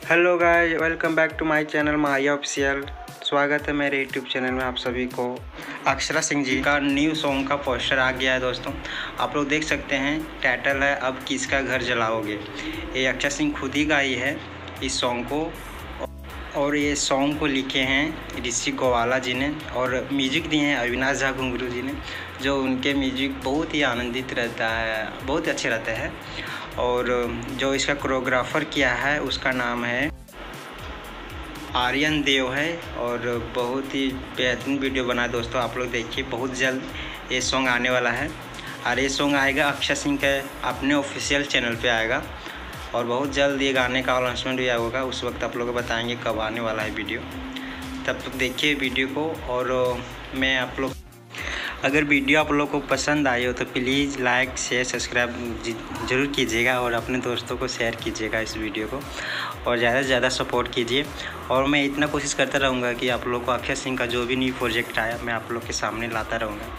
Hello guys, welcome back to my channel Mahiya official. स्वागत है मेरे यूट्यूब चैनल में आप सभी को। अक्षरा सिंह जी का न्यू सॉन्ग का पोस्टर आ गया है दोस्तों। आप लोग देख सकते हैं, टाइटल है अब किसका घर जलाओगे। ये अक्षरा सिंह खुद ही गाई है इस सॉन्ग को, और ये सॉन्ग को लिखे हैं ऋषि गोवाला जी ने और म्यूजिक दिए हैं अविनाश झा घुंगरू जी ने, जो उनके म्यूजिक बहुत ही आनंदित रहता है, बहुत ही अच्छे रहते हैं। और जो इसका कोरियोग्राफर किया है उसका नाम है आर्यन देव है, और बहुत ही बेहतरीन वीडियो बना है दोस्तों। आप लोग देखिए, बहुत जल्द ये सॉन्ग आने वाला है और ये सॉन्ग आएगा अक्षरा सिंह के अपने ऑफिशियल चैनल पे आएगा, और बहुत जल्द ये गाने का अनाउंसमेंट भी होगा। उस वक्त आप लोग को बताएंगे कब आने वाला है वीडियो, तब तक देखिए वीडियो को। और मैं आप लोग, अगर वीडियो आप लोग को पसंद आई हो तो प्लीज़ लाइक शेयर सब्सक्राइब ज़रूर कीजिएगा, और अपने दोस्तों को शेयर कीजिएगा इस वीडियो को, और ज़्यादा से ज़्यादा सपोर्ट कीजिए। और मैं इतना कोशिश करता रहूँगा कि आप लोग को अक्षरा सिंह का जो भी न्यू प्रोजेक्ट आया मैं आप लोग के सामने लाता रहूँगा।